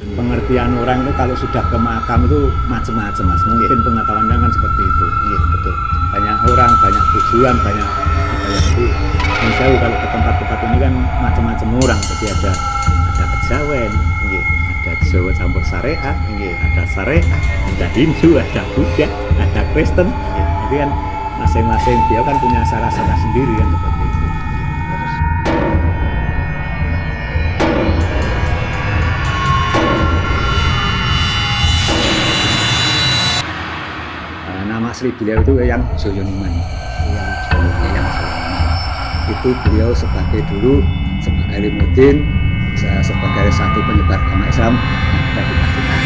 pengertian orang itu kalau sudah ke makam itu macam-macam Mas. Mungkin pengetahuannya kan seperti itu. Betul. Banyak orang, banyak tujuan, banyak apa ya. Jadi misalnya kalau ke tempat-tempat ini kan macam-macam orang. Jadi ada kejawen, ada Jawa campur syariat, ada syariat, ada Hindu, ada Buddha, ada Kristen. Jadi kan masing-masing dia kan punya cara-cara sendiri kan seperti itu. Terus Nama asli beliau itu Eyang Joyonuman. Itu beliau sebagai Limuddin, sebagai satu penyebar agama Islam yang ada di Pacitan.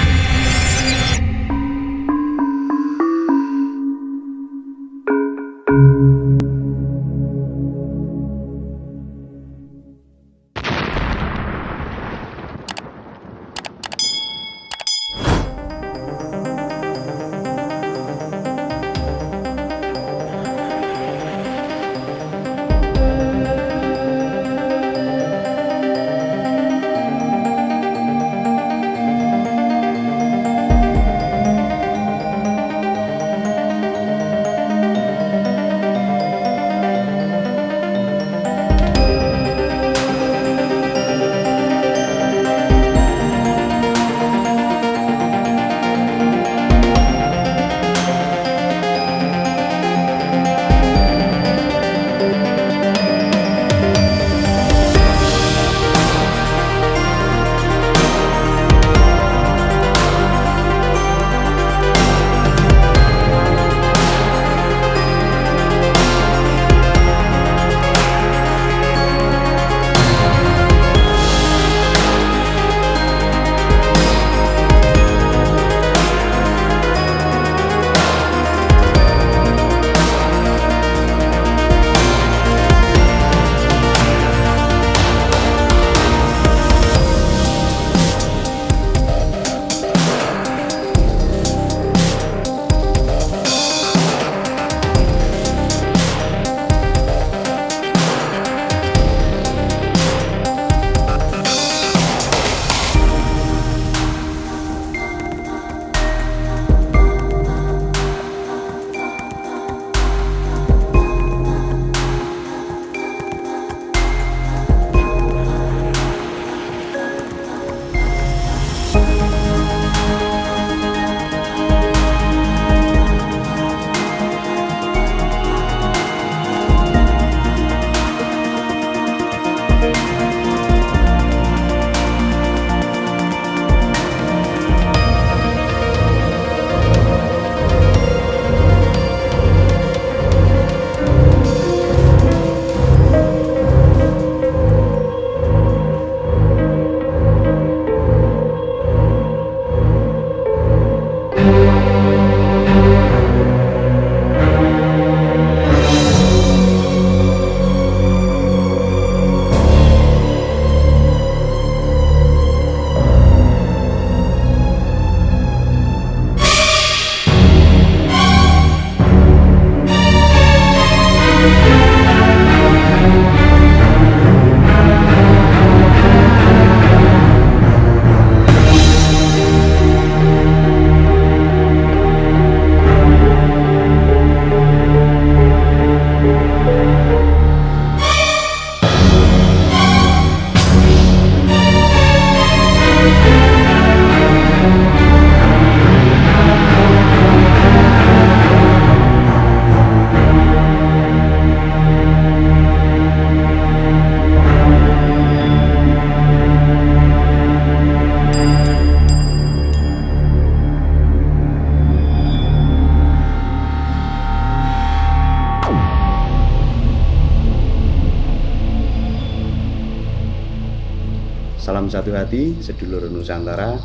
Salam satu hati, sedulur Nusantara.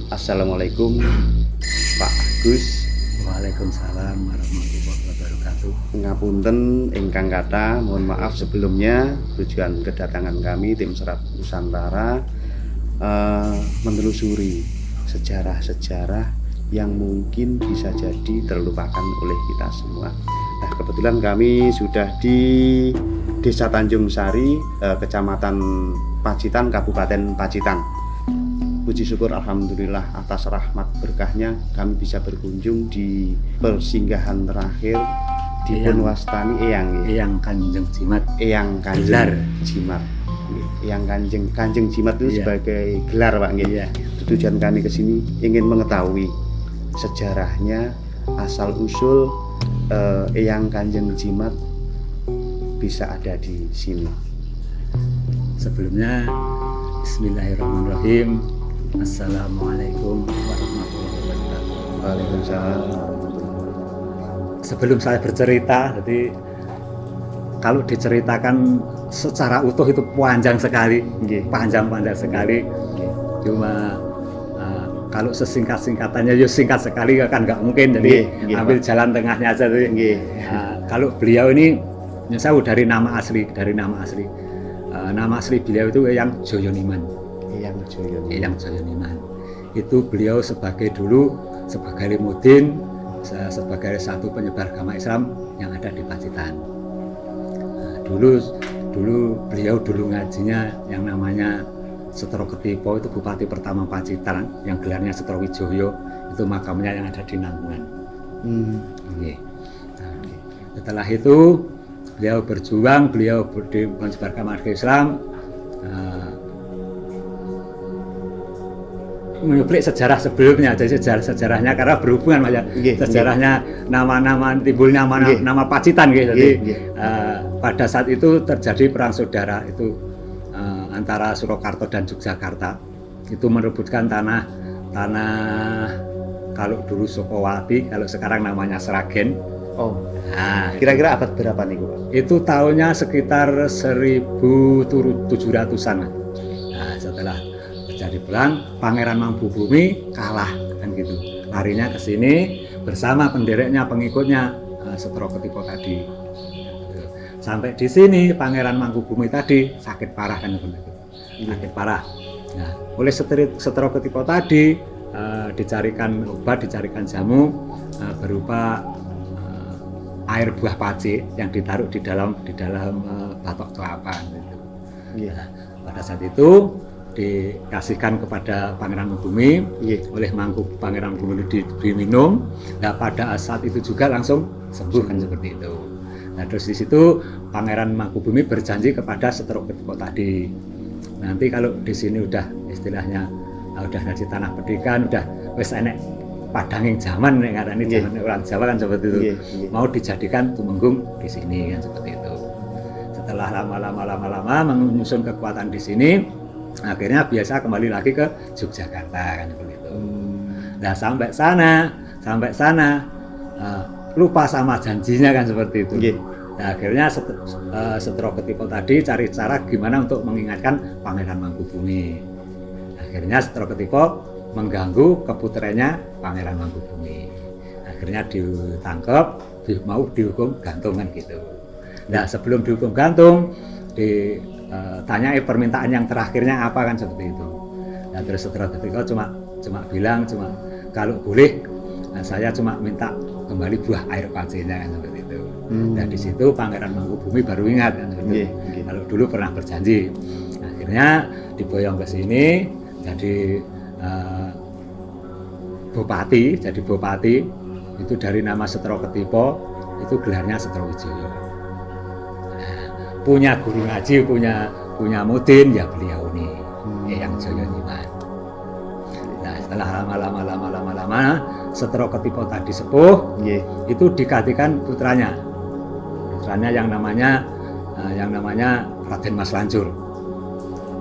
Assalamualaikum Pak Agus. Waalaikumsalam warahmatullahi wabarakatuh. Ngapunten ingkang kathah, mohon maaf sebelumnya. Tujuan kedatangan kami tim Serat Nusantara menelusuri sejarah-sejarah yang mungkin bisa jadi terlupakan oleh kita semua. Nah, kebetulan kami sudah di Desa Tanjung Sari, Kecamatan Pacitan, Kabupaten Pacitan. puji syukur alhamdulillah atas rahmat berkahnya kami bisa berkunjung di persinggahan terakhir di Eyang. Wastani Eyang nggih. Eyang Kanjeng Jimat. Eyang Kanjeng Gelar. Jimat. Nggih. Eyang Kanjeng Jimat itu Iya. sebagai gelar Pak nggih. Iya. Tujuan kami ke sini ingin mengetahui sejarahnya, asal usul Eyang Kanjeng Jimat bisa ada di sini. Sebelumnya Bismillahirrahmanirrahim. Assalamualaikum warahmatullahi wabarakatuh. Waalaikumsalam. Sebelum saya bercerita, jadi kalau diceritakan secara utuh itu panjang sekali, Nggih. panjang sekali. Cuma kalau sesingkat-singkatannya ya singkat sekali kan nggak mungkin, jadi Nggih, ambil Pak. jalan tengahnya aja. Jadi, Nggih. kalau beliau ini, saya dari nama asli, nama asli beliau itu Eyang Joyoniman. Eyang Joyo. Eyang Joyoniman itu beliau dulu sebagai limudin, sebagai satu penyebar agama Islam yang ada di Pacitan. Dulu beliau ngajinya yang namanya Setro Ketipo, itu bupati pertama Pacitan yang gelarnya Setro Wijoyo, itu makamnya yang ada di Nanggungan. Oke. Nah, setelah itu beliau berjuang, beliau menyebar agama Islam. Menyuplik sejarah sebelumnya, jadi sejarahnya karena berhubungan aja sejarahnya nama-nama timbulnya Nggih. nama Pacitan gitu. Jadi Nggih. pada saat itu terjadi perang saudara itu antara Surakarta dan Yogyakarta, itu merebutkan tanah kalau dulu Sukowati, kalau sekarang namanya Sragen. Oh, Nah, kira-kira abad berapa nih Pak? itu tahunnya sekitar 1700-an. Nah, setelah terjadi perang, Pangeran Mangkubumi kalah kan gitu. Larinya ke sini bersama pendereknya, pengikutnya Setro Ketipo tadi. Sampai di sini Pangeran Mangkubumi tadi sakit parah kan gitu. Sakit parah. Nah, oleh Setro Ketipo tadi dicarikan obat, dicarikan jamu berupa air buah pace yang ditaruh di dalam batok kelapa gitu. Iya. Pada saat itu dikasihkan kepada Pangeran Mangkubumi oleh Pangeran Mangkubumi diminum. Nah, pada saat itu juga langsung sembuh kan seperti itu. Nah, terus di situ Pangeran Mangkubumi berjanji kepada Setro Ketipo tadi, nanti kalau di sini udah istilahnya udah dari tanah pendidikan, udah wis enek padanging zaman nek ngarani zaman orang Jawa kan seperti itu. Mau dijadikan tumenggung di sini kan seperti itu. Setelah lama menyusun kekuatan di sini, akhirnya biasa kembali lagi ke Yogyakarta kan seperti itu. Nah, sampai sana lupa sama janjinya kan seperti itu. Nah, akhirnya Setro Ketipo tadi cari cara gimana untuk mengingatkan Pangeran Mangkubumi. Akhirnya Setro Ketipo mengganggu keputranya Pangeran Mangkubumi. Akhirnya ditangkap, mau dihukum gantung kan gitu. Nah, sebelum dihukum gantung, ditanyai permintaan yang terakhirnya apa kan seperti itu. Nah, terus Setro Ketipo cuma bilang kalau boleh, saya cuma minta kembali buah air pacenya kan seperti itu. Nah, di situ Pangeran Mangkubumi baru ingat kan seperti itu. Kalau dulu pernah berjanji. Akhirnya diboyong ke sini jadi bupati itu dari nama Setro Ketipo, itu gelarnya Setro Wijoyo. Nah, punya guru ngaji, punya mudin ya beliau ini Eyang Joyoniman. Nah, setelah lama Setro Ketipo tadi sepuh, itu digantikan putranya yang namanya Raden Mas Lancur.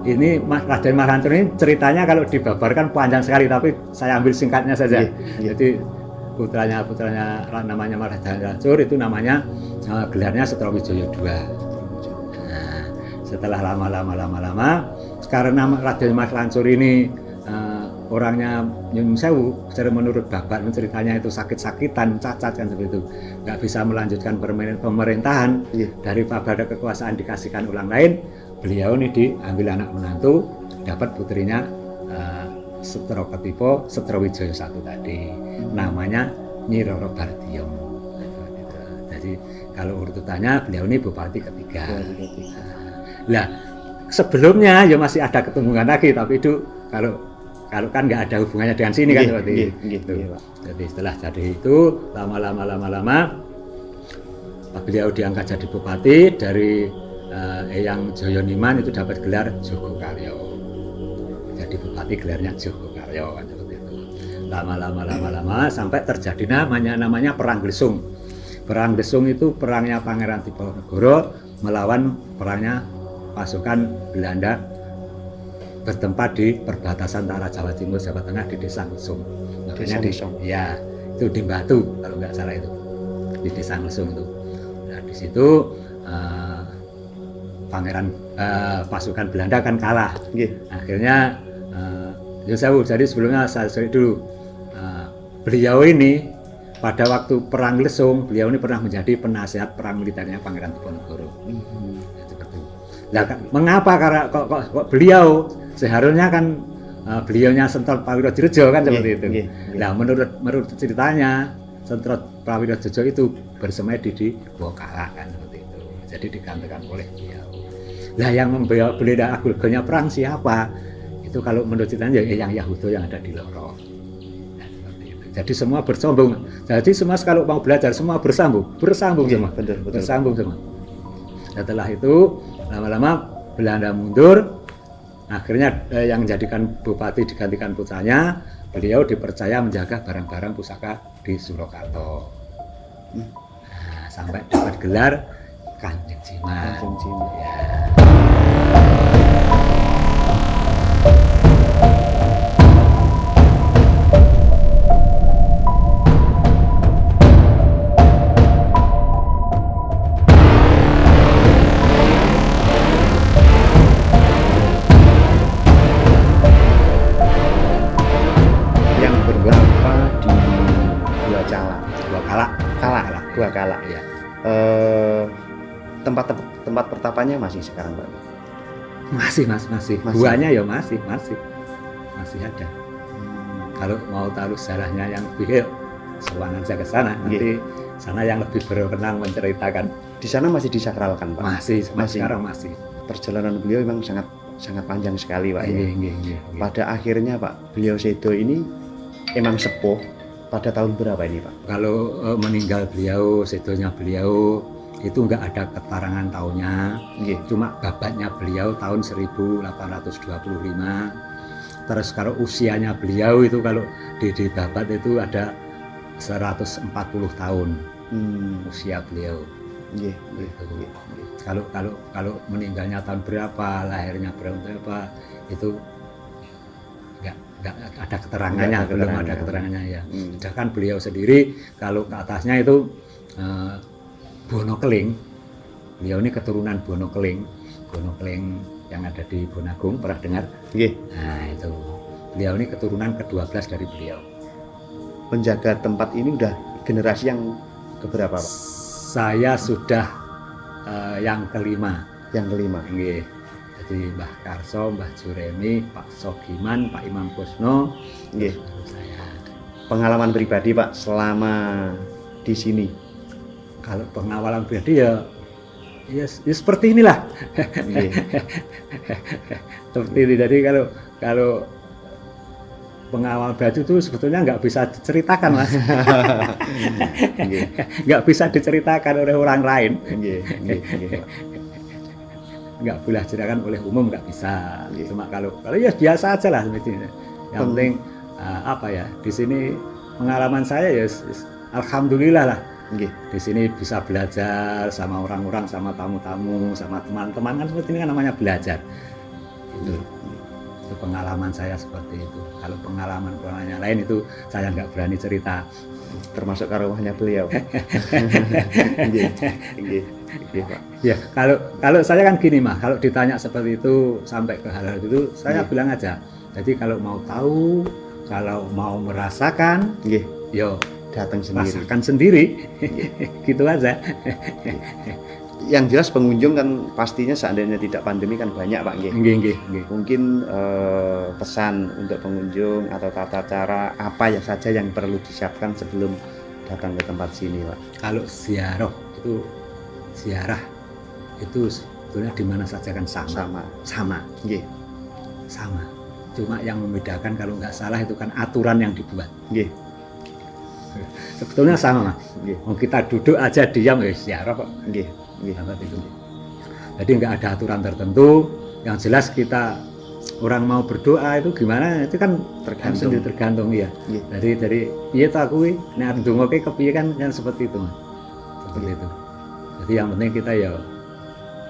Ini Raden Mas Lancur ini ceritanya kalau dibabarkan panjang sekali, tapi saya ambil singkatnya saja. Jadi putranya namanya Raden Lancur, itu namanya gelarnya Setro Wijoyo II. Nah, setelah lama karena Raden Mas Lancur ini orangnya nyun sewu, secara menurut bapak ceritanya itu sakit-sakitan, cacat kan seperti itu, nggak bisa melanjutkan pemerintahan. Dari pada kekuasaan dikasihkan ulang lain, beliau ini diambil anak menantu, dapat putrinya Setro Ketipo, Setro Wijoyo I tadi, namanya Nyi Roro Bardiyong. Jadi kalau urutannya beliau ini bupati ketiga. Nah, sebelumnya ya masih ada ketumbungan lagi, tapi itu kalau kalau kan nggak ada hubungannya dengan sini kan seperti itu. Nggih, Pak. Jadi setelah jadi itu lama-lama Pak beliau diangkat jadi bupati dari Eyang Joyoniman itu dapat gelar Jogokaryo. Jadi bupati gelarnya Jogokaryo kan seperti itu. Lama sampai terjadi namanya Perang Glesung. Perang Glesung itu perangnya Pangeran Diponegoro melawan perangnya pasukan Belanda bertempat di perbatasan antara Jawa Timur Jawa Tengah di Desa Glesung. Makanya ya itu di Batu kalau nggak salah itu di Desa Glesung itu. Nah di situ pasukan Belanda kan kalah. Akhirnya jadi sebelumnya saya cerita dulu. Beliau ini pada waktu perang Glesung, beliau ini pernah menjadi penasihat perang militernya Pangeran Diponegoro. Seperti itu. Nah, mengapa karena kok beliau seharusnya kan beliaunya Sentot Prawirodjojo kan seperti itu. Nah, menurut ceritanya Sentot Prawirodjojo itu bersemedi di Bokala kan seperti itu. Jadi digantikan oleh beliau. Nah, yang membawa beliau agulnya perang siapa? Itu kalau menurut ceritanya yang Yahudo yang ada di Loro. Jadi semua bersombong. Jadi semua kalau mau belajar semua bersambung semua. Betul. Bersambung semua. Setelah itu lama-lama Belanda mundur. Akhirnya yang menjadikan bupati digantikan putranya. Beliau dipercaya menjaga barang-barang pusaka di Surakarta. Nah, sampai dapat gelar Kanjeng Jimat. Ya. Gua Kala. Ya. Tempat pertapanya masih sekarang, Pak? Masih. Guanya ya masih ada. Kalau mau tahu sejarahnya yang lebih seruan aja ke sana. Nanti sana yang lebih berwenang menceritakan. Di sana masih disakralkan, Pak? Masih. Sekarang masih. Perjalanan beliau memang sangat panjang sekali, Pak. Iya. Pada akhirnya, Pak, beliau sedo ini emang sepuh. Pada tahun berapa ini, Pak? Kalau meninggal beliau, sedonya beliau itu enggak ada keterangan tahunnya. Cuma babatnya beliau tahun 1825. Terus kalau usianya beliau itu kalau di babat itu ada 140 tahun usia beliau. Kalau meninggalnya tahun berapa, lahirnya berapa itu nggak ada keterangannya, belum ada keterangannya ya. Sedangkan beliau sendiri kalau ke atasnya itu Bono Keling. Beliau ini keturunan Bono Keling yang ada di Bonagung, pernah dengar? Nah itu beliau ini keturunan ke-12 dari beliau. Penjaga tempat ini udah generasi yang keberapa, Pak? Saya sudah yang kelima. Nggih. Jadi Mbah Karso, Mbah Juremi, Pak Sogiman, Pak Imam Kusno, saya. Pengalaman pribadi, Pak, selama di sini? Kalau pengalaman pribadi ya seperti inilah. Seperti ini. Jadi kalau pengalaman pribadi itu sebetulnya nggak bisa diceritakan, Mas. Nggak bisa diceritakan oleh orang lain. Nggak boleh diceritakan oleh umum, nggak bisa. Cuma kalau ya biasa aja lah sebetulnya. Yang penting di sini pengalaman saya ya alhamdulillah lah. Di sini bisa belajar sama orang-orang, sama tamu-tamu, sama teman-teman, kan seperti ini kan namanya belajar. Itu pengalaman saya seperti itu. Kalau pengalaman lain itu saya nggak berani cerita. Termasuk arwahnya beliau. Pak. Ya, kalau saya kan gini mah, kalau ditanya seperti itu sampai ke hal-hal itu, saya bilang aja. Jadi kalau mau tahu, kalau mau merasakan, yo datang sendiri. Rasakan sendiri, gitu aja. Yang jelas pengunjung kan pastinya seandainya tidak pandemi kan banyak, Pak. Mungkin pesan untuk pengunjung atau tata cara apa ya saja yang perlu disiapkan sebelum datang ke tempat sini, Pak. Kalau ziarah itu sebetulnya di mana saja kan sama. Cuma yang membedakan kalau nggak salah itu kan aturan yang dibuat. Nggih. Sebetulnya sama, Mas. Nggih. Mau kita duduk aja diam ya ziarah kok. Nggih. Nggih. Sahabat itu. Jadi nggak ada aturan tertentu. Yang jelas kita orang mau berdoa itu gimana itu kan tergantung ya. Nggih. Dari piye ta kuwi nek ndonga kepiye kan seperti itu, Mas. Seperti itu. Jadi yang penting kita ya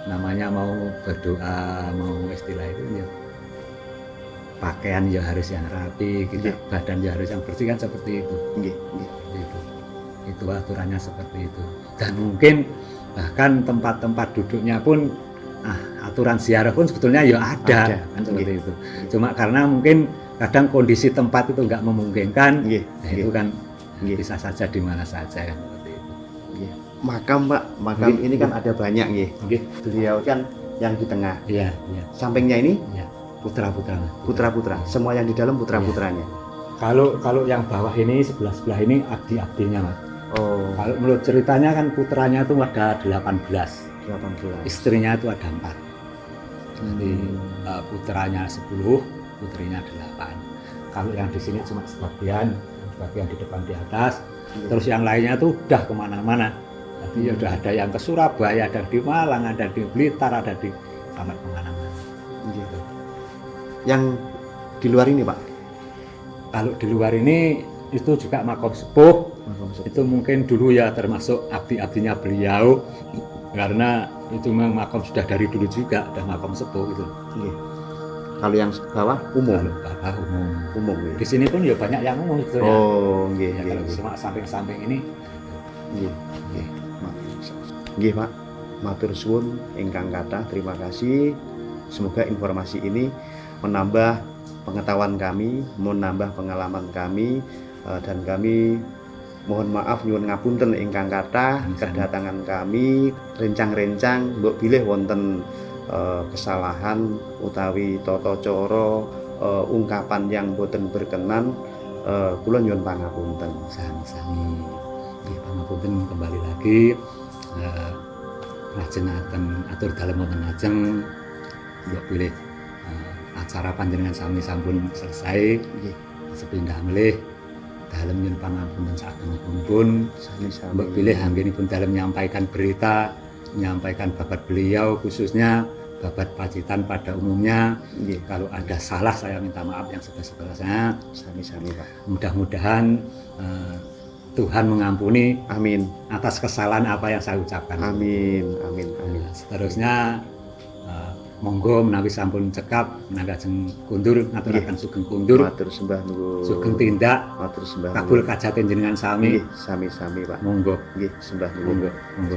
namanya mau berdoa, mau istilah itu ya pakaian ya harus yang rapi, kita badan ya harus yang bersih kan seperti itu. Itu aturannya seperti itu. Dan mungkin bahkan tempat-tempat duduknya pun aturan ziarah pun sebetulnya ya ada. Kan seperti itu. Cuma karena mungkin kadang kondisi tempat itu nggak memungkinkan, itu kan bisa saja di mana saja kan seperti itu. Makam Pak, ini kan ada banyak nggih. Beliau kan yang di tengah. Iya. Sampingnya ini putra-putra. Semua yang di dalam putra-putranya. Kalau yang bawah ini sebelah ini abdi-abdinya, Mas. Oh. Kalau menurut ceritanya kan putranya itu ada 18. 18. Istrinya itu ada 4. Jadi putranya 10, putrinya 8. Kalau yang di sini cuma sebagian di depan di atas. Terus yang lainnya tuh udah kemana-mana. Jadi udah ada yang ke Surabaya, ada di Malang, ada di Blitar, ada di sampai kemana-mana. Gitu. Yang di luar ini Pak? Kalau di luar ini itu juga makom sepuh. Itu mungkin dulu ya termasuk abdi-abdinya beliau karena itu memang makom sudah dari dulu juga ada makom sepuh gitu. Kalau yang bawah umum. Bawah umum. Ya. Di sini pun ya banyak yang umum gitu ya. Oh, nggih. Ya, kalau cuma samping-samping ini. Nggih Pak. Matur suwun ingkang kathah, terima kasih. Semoga informasi ini menambah pengetahuan kami, menambah pengalaman kami, dan kami mohon maaf nyuwun ngapunten ingkang kathah kedatangan kami rencang-rencang mbok bilih wonten kesalahan utawi tata cara ungkapan yang boten berkenan, kula nyuwun pangapunten. Sami-sami. Nggih pangapunten kembali lagi. Lajengaken atur dalem wonten ajeng mbok bilih acara panjenengan sami sampun selesai, sepindah melih dalem nyuwun pangapunten sagengipun sami-sami. Mbok bilih anggenipun dalem menyampaikan berita, menyampaikan babat beliau khususnya babat Pacitan pada umumnya. Kalau ada salah saya minta maaf yang sebesar-besarnya. Sami-sami Pak. Mudah-mudahan Tuhan mengampuni amin atas kesalahan apa yang saya ucapkan. Amin. Seterusnya monggo menawi sampun cekap menawi ajeng kundur ngaturaken sugeng kundur. Matur sembah nuwun. Sugeng tindak. Matur sembah. Kabul kajaten jenengan sami. Sami-sami Pak. Monggo. Nggih, sembah nuwun. Monggo.